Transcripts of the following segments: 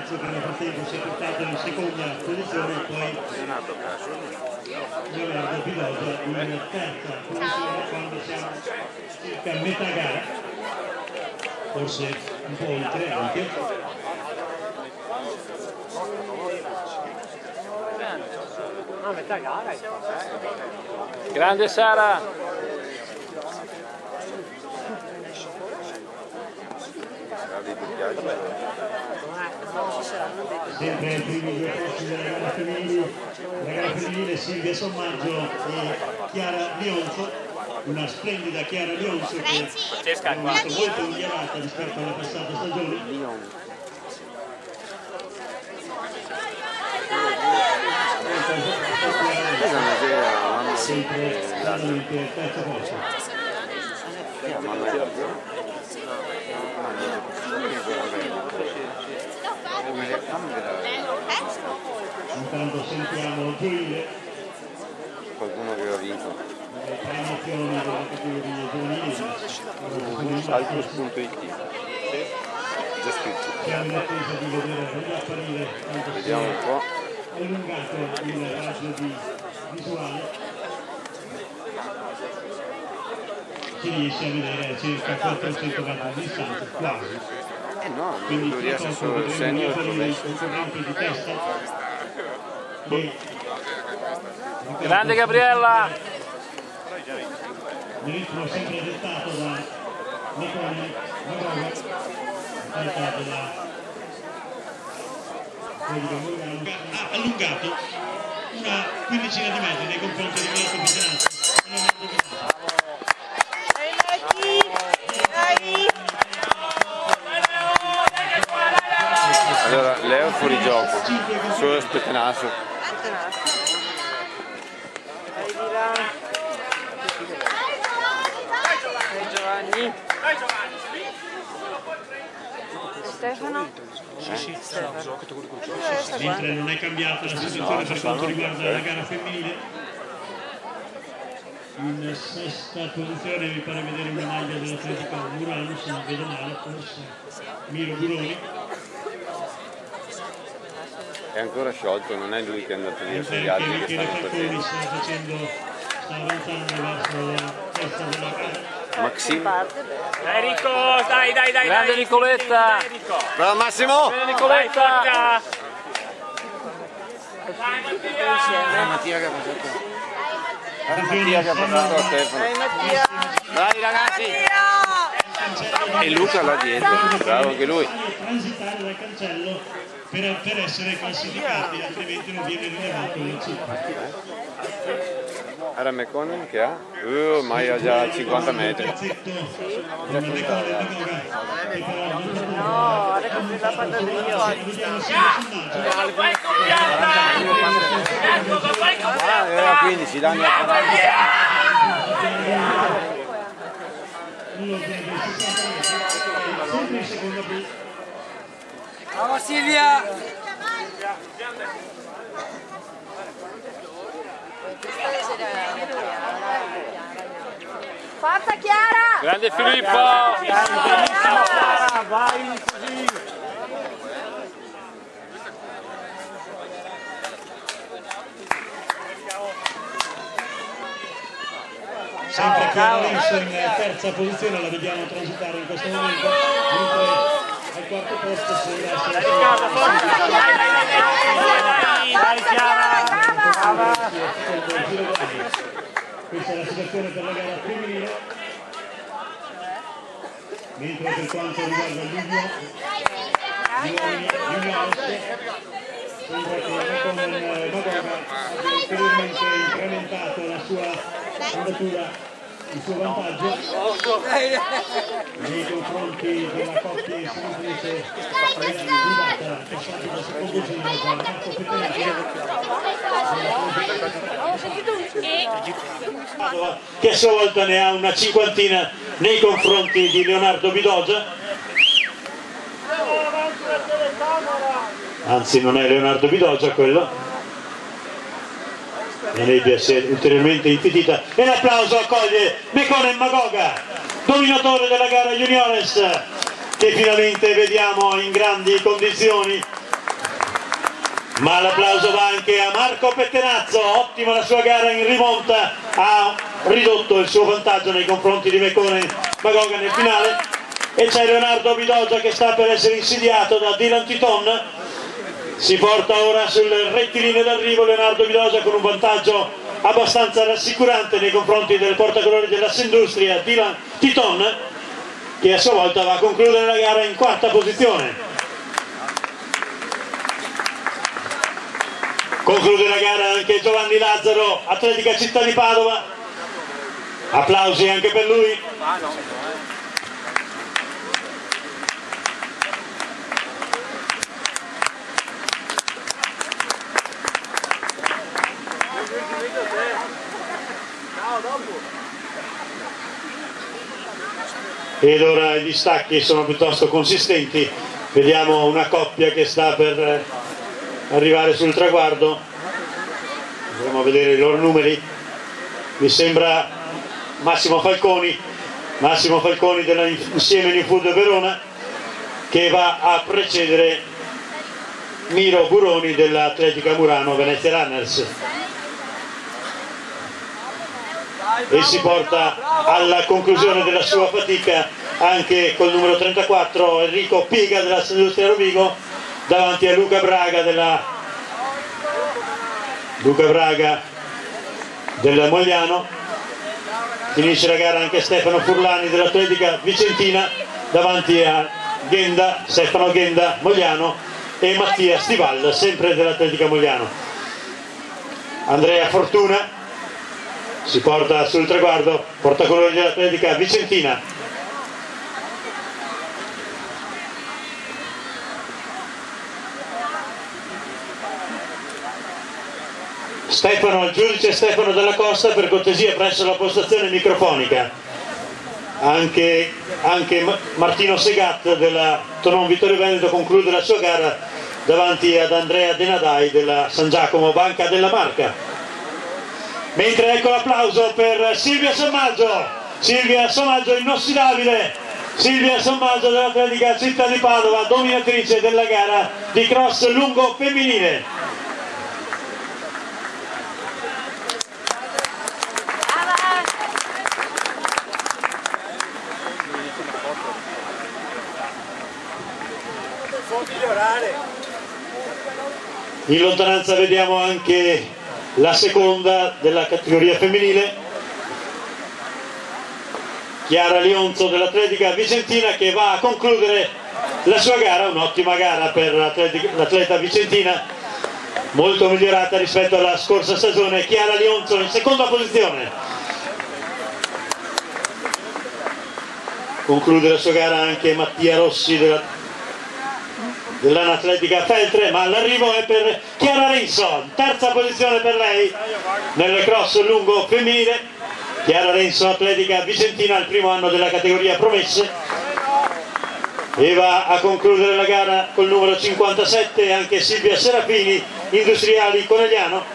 Costanzo, che nel frattempo si è portato in seconda posizione, e poi Leonardo Pidogia in terza posizione quando siamo circa a metà gara, forse un po' oltre anche. Grande Sara! Sempre ai primi due posti della gara femminile, la gara femminile Silvia Sommaggio e Chiara Lionzo, una splendida Chiara Lionzo che è stata molto migliorata rispetto alla passata stagione. Sempre veramente al terzo posto. Intanto sentiamo Gioile, qualcuno che aveva vinto promozione della categoria giovanile, Saltus.it, già scritto. siamo in attesa di vedere riapparire quanto Vediamo un po'. allungato il raggio di visuale. Si riesce a vedere a circa 400 metri di distanza, quasi. No, Quindi non riesce solo il vedremo segno e il riapparire il progresso. concorrente di testa. Grande Gabriella! Il ritmo sempre dettato da Nicole Magoga, caricato da Federico Morgano, ha allungato una quindicina di metri nei confronti di Leonardo Pisanazzo. Allora, Leo è fuori gioco, solo Spettenasso. Giovanni. Stefano? Mentre non è cambiata la situazione per quanto riguarda la gara femminile, in sesta posizione mi pare vedere una maglia dell'Atletico Murano, se non vedo male, forse Miro Buroni. È ancora sciolto, non è lui che è andato via, sono gli altri che Michele stanno Falconi perdendo. sta avanzando verso la testa della gara. Maxim. Dai Rico, dai! Grande Nicoletta! Bravo Massimo! Grande Nicoletta! Mattia che ha passato. Mattia che ha passato a Stefano. Bravi ragazzi! E Luca là dietro, bravo anche lui. Transitare dal cancello per essere classificati, altrimenti non viene rilevato il C. Era McConnell che ha? Ormai ha già 50 metri. No, adesso si sta facendo io. Era 15, danno a 40. Brava Silvia! Forza Chiara! Grande Filippo! Vai così! Sempre Chiara Lenso in terza posizione, la vediamo transitare in questo momento, mentre al quarto posto sembra essere Dai Chiara! questa è la situazione per la gara femminile, mentre per quanto riguarda Juniores sembra che Magoga abbia ulteriormente incrementato la sua andatura, il suo vantaggio nei confronti della coppia semifinale guidata passata dal secondo giro da Marco Pettenacci, che a sua volta ne ha una cinquantina nei confronti di Leonardo Pidogia. Anzi, non è Leonardo Pidogia quello. La nebbia si è ulteriormente infitita e l'applauso accoglie Mekone Magoga, dominatore della gara Juniores, che finalmente vediamo in grandi condizioni Ma l'applauso va anche a Marco Pettenazzo, ottima la sua gara in rimonta, ha ridotto il suo vantaggio nei confronti di Magoga nel finale. E c'è Leonardo Bidogia che sta per essere insidiato da Dylan Titon, si porta ora sul rettilineo d'arrivo Leonardo Bidogia con un vantaggio abbastanza rassicurante nei confronti del portacolori dell'Assindustria Dylan Titon, che a sua volta va a concludere la gara in quarta posizione. Conclude la gara anche Giovanni Lazzaro, Atletica Città di Padova, applausi anche per lui. Ed ora gli stacchi sono piuttosto consistenti, vediamo una coppia che sta per arrivare sul traguardo, andiamo a vedere i loro numeri. Mi sembra Massimo Falconi dell'insieme New Food Verona, che va a precedere Miro Buroni dell'Atletica Murano Venezia Runners, e si porta alla conclusione della sua fatica anche col numero 34 Enrico Piga dell'Assindustria Rovigo, davanti a Luca Braga del Mogliano. Finisce la gara anche Stefano Furlani dell'Atletica Vicentina, davanti a Stefano Ghenda Mogliano e Mattia Stival sempre dell'Atletica Mogliano. Andrea Fortuna si porta sul traguardo, portacolori dell'Atletica Vicentina. Il giudice Stefano Della Costa, per cortesia presso la postazione microfonica. Anche Martino Segat della Tonon Vittorio Veneto conclude la sua gara davanti ad Andrea Denadai della San Giacomo Banca della Marca. Mentre ecco l'applauso per Silvia Sommaggio inossidabile, Silvia Sommaggio dell'Atletica Città di Padova, dominatrice della gara di cross lungo femminile. In lontananza vediamo anche la seconda della categoria femminile, Chiara Lionzo dell'Atletica Vicentina, che va a concludere la sua gara, un'ottima gara per l'atleta vicentina, molto migliorata rispetto alla scorsa stagione. Chiara Lionzo in seconda posizione. Conclude la sua gara anche Mattia Rossi dell'Anatletica Feltre, ma l'arrivo è per Chiara Renzo, terza posizione per lei nel cross lungo femminile. Chiara Renzo, Atletica Vicentina, al primo anno della categoria promesse, e va a concludere la gara col numero 57 anche Silvia Serafini, Industriali Conegliano.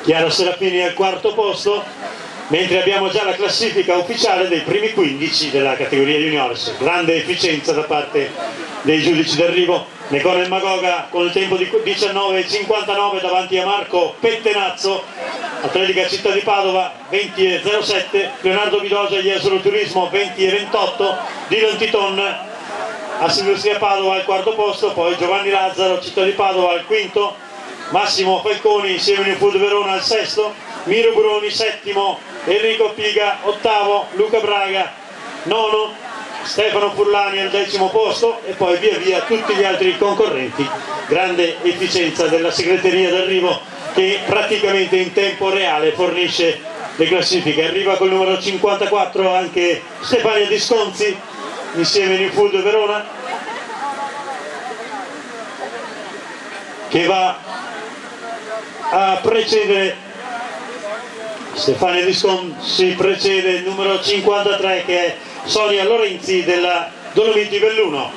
Chiara Serafini al quarto posto, mentre abbiamo già la classifica ufficiale dei primi 15 della categoria juniors. Grande efficienza da parte dei giudici d'arrivo. Necone Magoga con il tempo di 19,59 davanti a Marco Pettenazzo, Atletica Città di Padova 20,07, Leonardo Bidogia Jesolo Turismo 20,28, Dylan Titon Assindustria Padova al quarto posto, poi Giovanni Lazzaro Città di Padova al quinto, Massimo Falconi insieme New Food Verona al sesto, Miro Buroni settimo, Enrico Piga ottavo, Luca Braga nono, Stefano Furlani al decimo posto, e poi via via tutti gli altri concorrenti. Grande efficienza della segreteria d'arrivo, che praticamente in tempo reale fornisce le classifiche. Arriva col numero 54 anche Stefania Disconzi insieme New Food Verona, che va a precedere Stefania Disconzi, precede il numero 53 che è Sonia Lorenzi della Dolomiti Belluno.